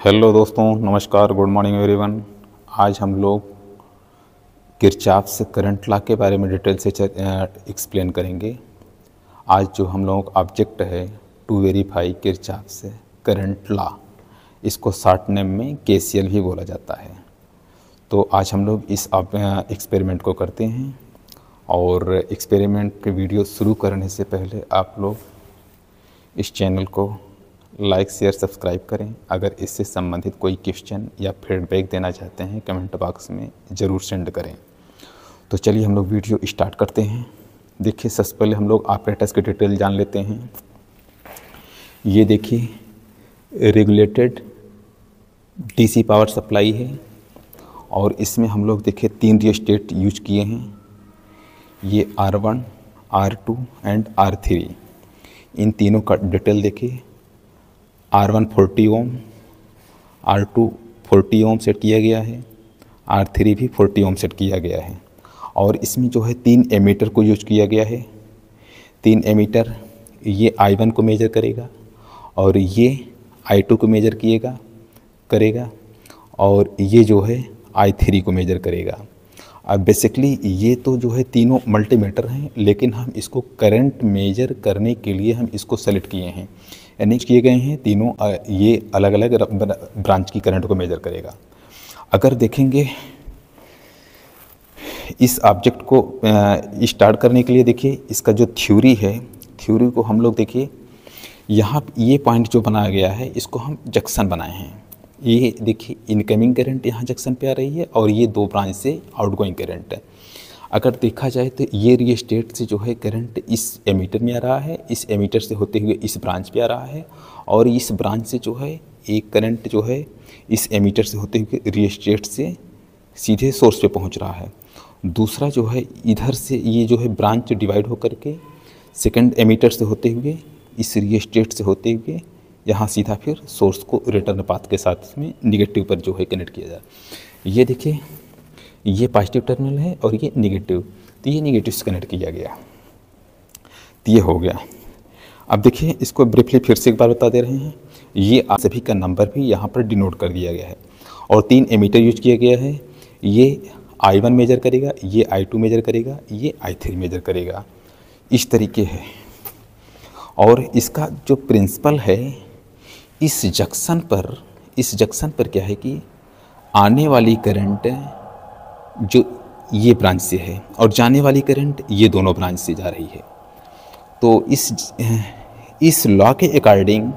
Hello दोस्तों, नमस्कार, good morning everyone. आज हम लोग किरचॉफ से करंट लॉ के बारे में डिटेल से एक्सप्लेन करेंगे। आज जो हम लोग ऑब्जेक्ट है टू वेरीफाई किरचॉफ से करंट लॉ, इसको शॉर्ट नेम में केसीएल भी बोला जाता है। तो आज हम लोग इस एक्सपेरिमेंट को करते हैं। और एक्सपेरिमेंट के वीडियो शुरू करने से पहले आप लोग इस चैनल को लाइक, शेयर, सब्सक्राइब करें। अगर इससे संबंधित कोई क्वेश्चन या फीडबैक देना चाहते हैं कमेंट बॉक्स में ज़रूर सेंड करें। तो चलिए हम लोग वीडियो स्टार्ट करते हैं। देखिए, सबसे पहले हम लोग ऑपरेटर्स की डिटेल जान लेते हैं। ये देखिए रेगुलेटेड डीसी पावर सप्लाई है और इसमें हम लोग देखिए 3 रियोस्टेट यूज किए हैं। ये R1, R2 एंड R3। इन तीनों का डिटेल देखिए। R1 40 ओम, R2 40 ओम सेट किया गया है, R3 भी 40 ओम सेट किया गया है। और इसमें जो है 3 एमीटर को यूज किया गया है। 3 एमीटर, ये I1 को मेजर करेगा और ये I2 को मेजर करेगा और ये जो है I3 को मेजर करेगा। अब बेसिकली ये तो जो है तीनों मल्टीमीटर हैं, लेकिन हम इसको करंट मेजर करने के लिए हम इसको सेलेक्ट किए हैं, यानी किए गए हैं तीनों। ये अलग अलग ब्रांच की करंट को मेजर करेगा। अगर देखेंगे इस ऑब्जेक्ट को स्टार्ट करने के लिए, देखिए इसका जो थ्योरी है, थ्योरी को हम लोग देखिए यहाँ ये पॉइंट जो बनाया गया है इसको हम जंक्शन बनाए हैं। ये देखिए इनकमिंग करंट यहाँ जंक्शन पे आ रही है और ये 2 ब्रांच से आउटगोइंग करंट है। अगर देखा जाए तो ये रियोस्टेट से जो है करंट इस एमीटर में आ रहा है, इस एमीटर से होते हुए इस ब्रांच पे आ रहा है और इस ब्रांच से जो है एक करंट जो है इस एमीटर से होते हुए रियोस्टेट से सीधे सोर्स पे पहुंच रहा है। दूसरा जो है इधर से ये जो है ब्रांच डिवाइड होकर के सेकंड एमीटर से होते हुए इस रियोस्टेट से होते हुए यहाँ सीधा फिर सोर्स को रिटर्न पाथ के साथ में निगेटिव पर जो है कनेक्ट किया जाए। ये देखिए ये पॉजिटिव टर्मिनल है और ये निगेटिव, तो ये निगेटिव से कनेक्ट किया गया, तो ये हो गया। अब देखिए इसको ब्रीफली फिर से एक बार बता दे रहे हैं। ये आप सभी का नंबर भी यहाँ पर डिनोट कर दिया गया है और 3 एमीटर यूज किया गया है। ये I1 मेजर करेगा, ये I2 मेजर करेगा, ये I3 मेजर करेगा। इस तरीके है। और इसका जो प्रिंसिपल है, इस जंक्शन पर क्या है कि आने वाली करंट जो ये ब्रांच से है और जाने वाली करंट ये दोनों ब्रांच से जा रही है। तो इस लॉ के अकॉर्डिंग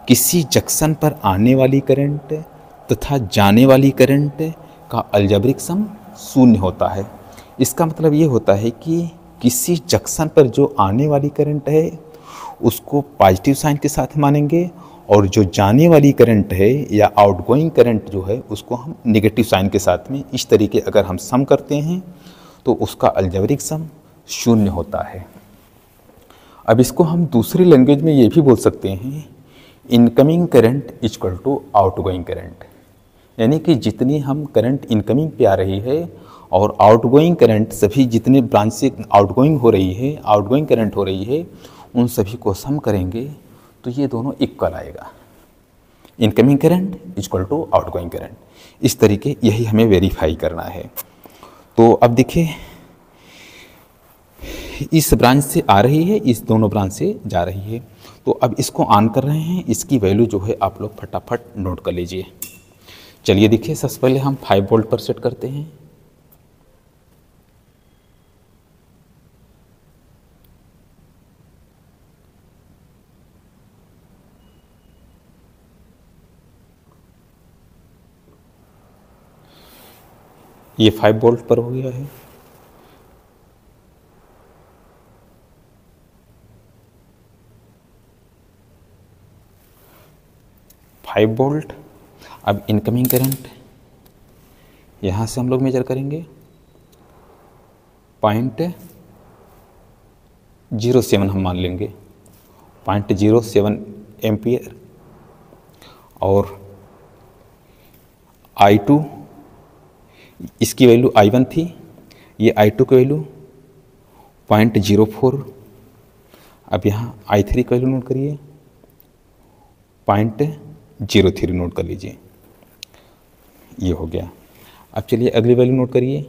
किसी जंक्शन पर आने वाली करंट तथा जाने वाली करंट का अलजेब्रिक सम 0 होता है। इसका मतलब ये होता है कि किसी जंक्शन पर जो आने वाली करंट है उसको पॉजिटिव साइन के साथ मानेंगे और जो जाने वाली करंट है या आउटगोइंग करंट जो है उसको हम नेगेटिव साइन के साथ में, इस तरीके अगर हम सम करते हैं तो उसका अलजेब्रिक सम 0 होता है। अब इसको हम दूसरी लैंग्वेज में ये भी बोल सकते हैं, incoming current equal to outgoing current, यानी कि जितनी हम करंट इनकमिंग पे आ रही है और आउटगोइंग करंट सभी जितने ब्रांच से आउटगोइंग करंट हो रही है उन सभी को सम करेंगे तो ये दोनों इक्वल आएगा। Incoming current equal to outgoing current, इस तरीके यही हमें वेरीफाई करना है। तो अब देखिए इस ब्रांच से आ रही है, इस दोनों ब्रांच से जा रही है। तो अब इसको ऑन कर रहे हैं, इसकी वैल्यू जो है आप लोग फटाफट नोट कर लीजिए। चलिए देखिए, सबसे पहले हम 5 वोल्ट पर सेट करते हैं। ये 5 वोल्ट पर हो गया है। Five volt. अब इनकमिंग करंट यहाँ से हम लोग मेजर करेंगे 0.07 हम मान लेंगे, 0.07 एम्पियर। और I2 इसकी वैल्यू I1 थी, ये I2 की वैल्यू 0.04। अब यहाँ I3 की वैल्यू नोट करिए 0.03 नोट कर लीजिए। ये हो गया। अब चलिए अगली वैल्यू नोट करिए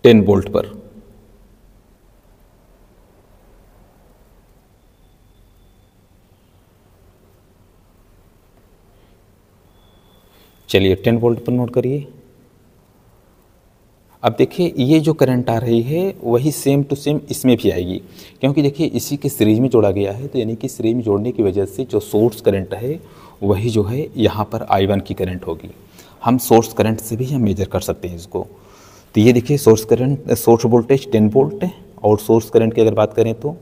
10 वोल्ट पर। चलिए 10 वोल्ट पर नोट करिए। अब देखिए ये जो करंट आ रही है वही सेम टू सेम इसमें भी आएगी, क्योंकि देखिए इसी के सीरीज में जोड़ा गया है, तो यानी कि सीरीज में जोड़ने की वजह से जो सोर्स करंट है वही जो है यहाँ पर I1 की करंट होगी। हम सोर्स करंट से भी हम मेजर कर सकते हैं इसको। तो ये देखिए सोर्स वोल्टेज 10 वोल्ट है और सोर्स करंट की अगर बात करें तो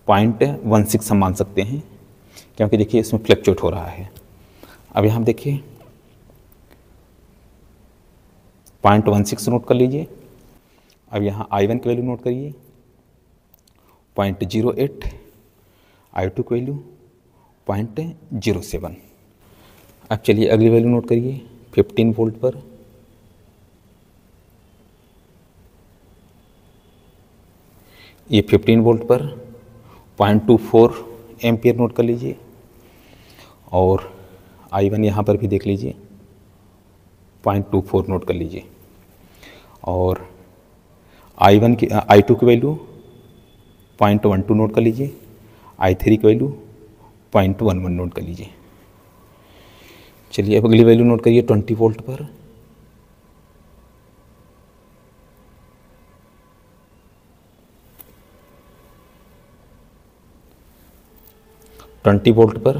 0.16 हम मान सकते हैं, क्योंकि देखिए इसमें फ्लक्चुएट हो रहा है। अब यहाँ देखिए 0.16 नोट कर लीजिए। अब यहाँ I1 की वैल्यू नोट करिए 0.08, I2 की वैल्यू 0.07। अब चलिए अगली वैल्यू नोट करिए 15 वोल्ट पर। ये 15 वोल्ट पर 0.24 एम्पियर नोट कर लीजिए और I1 यहाँ पर भी देख लीजिए 0.24 नोट कर लीजिए और I2 की वैल्यू 0.12 नोट कर लीजिए, I3 की वैल्यू 0.11 नोट कर लीजिए। चलिए अब अगली वैल्यू नोट करिए 20 वोल्ट पर। वोल्ट पर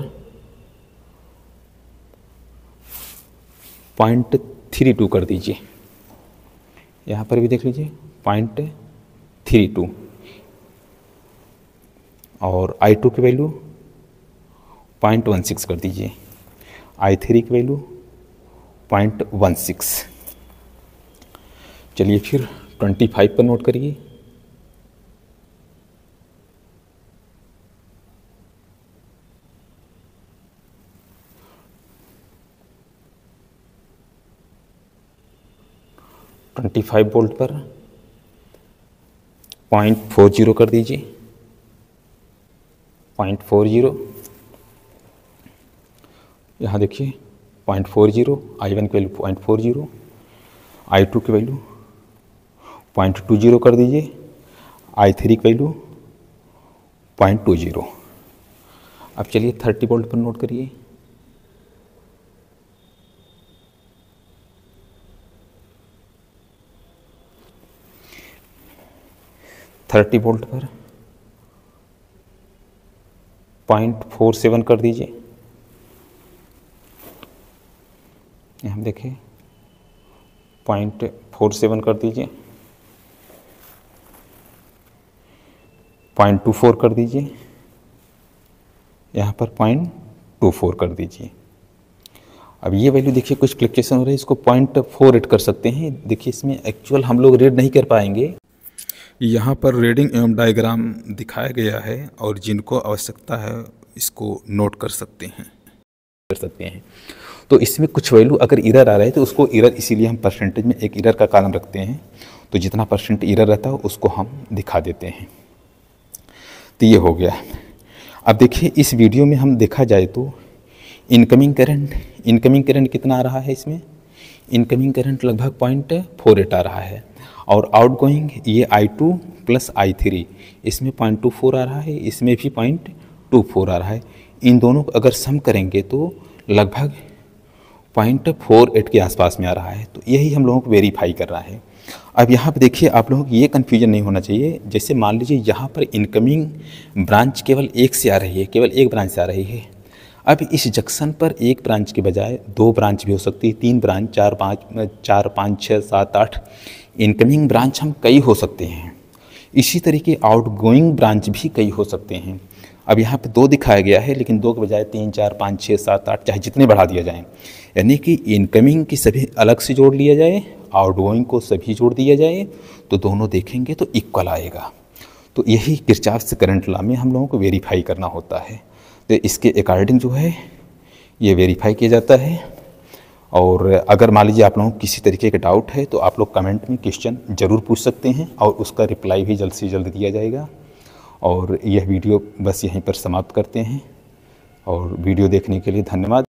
0.32 कर दीजिए। यहाँ पर भी देख लीजिए 0.32 और I2 की वैल्यू 0.16 कर दीजिए, I3 की वैल्यू 0.16। चलिए फिर 25 पर नोट करिए। वोल्ट पर 0.40 कर दीजिए, 0.40। यहाँ देखिए 0.40, I1 की वैल्यू 0.40, I2 की वैल्यू 0.20 कर दीजिए, I3 की वैल्यू 0.20। अब चलिए 30 वोल्ट पर नोट करिए। वोल्ट पर 0.47 कर दीजिए। यहाँ देखिए 0.47 कर दीजिए, 0.24 कर दीजिए, यहाँ पर 0.24 कर दीजिए। अब ये वैल्यू देखिए कुछ फ्लक्चुएशन हो रही है, इसको 0.48 कर सकते हैं। देखिए इसमें एक्चुअल हम लोग रीड नहीं कर पाएंगे। यहाँ पर रीडिंग एवं डायग्राम दिखाया गया है और जिनको आवश्यकता है इसको नोट कर सकते हैं। तो इसमें कुछ वैल्यू अगर इरर आ रहा है तो उसको इरर, इसीलिए हम परसेंटेज में एक इरर का कॉलम रखते हैं। तो जितना परसेंट इरर रहता है उसको हम दिखा देते हैं। तो ये हो गया। अब देखिए इस वीडियो में हम देखा जाए तो इनकमिंग करंट कितना आ रहा है इसमें? इनकमिंग करंट लगभग 0.48 आ रहा है और आउटगोइंग ये I2 प्लस I3 इसमें 0.24 आ रहा है, इसमें भी 0.24 आ रहा है। इन दोनों को अगर सम करेंगे तो लगभग 0.48 के आसपास में आ रहा है। तो यही हम लोगों को वेरीफाई कर रहा है। अब यहाँ पे देखिए आप लोगों को ये कन्फ्यूजन नहीं होना चाहिए। जैसे मान लीजिए यहाँ पर इनकमिंग ब्रांच केवल एक से आ रही है, केवल एक ब्रांच से आ रही है। अब इस जंक्शन पर एक ब्रांच के बजाय दो ब्रांच भी हो सकती है, 3 ब्रांच, 4, 5, 6, 7, 8 इनकमिंग ब्रांच हम कई हो सकते हैं। इसी तरीके आउटगोइंग ब्रांच भी कई हो सकते हैं। अब यहाँ पे 2 दिखाया गया है, लेकिन 2 के बजाय 3, 4, 5, 6, 7, 8 चाहे जितने बढ़ा दिया जाए, यानी कि इनकमिंग की सभी अलग से जोड़ लिया जाए, आउटगोइंग को सभी जोड़ दिया जाए, तो दोनों देखेंगे तो इक्वल आएगा। तो यही किरचॉफ करंट लॉ में हम लोगों को वेरीफाई करना होता है। तो इसके अकॉर्डिंग जो है ये वेरीफाई किया जाता है। और अगर मान लीजिए आप लोगों को किसी तरीके का डाउट है तो आप लोग कमेंट में क्वेश्चन ज़रूर पूछ सकते हैं और उसका रिप्लाई भी जल्द से जल्द दिया जाएगा। और यह वीडियो बस यहीं पर समाप्त करते हैं और वीडियो देखने के लिए धन्यवाद।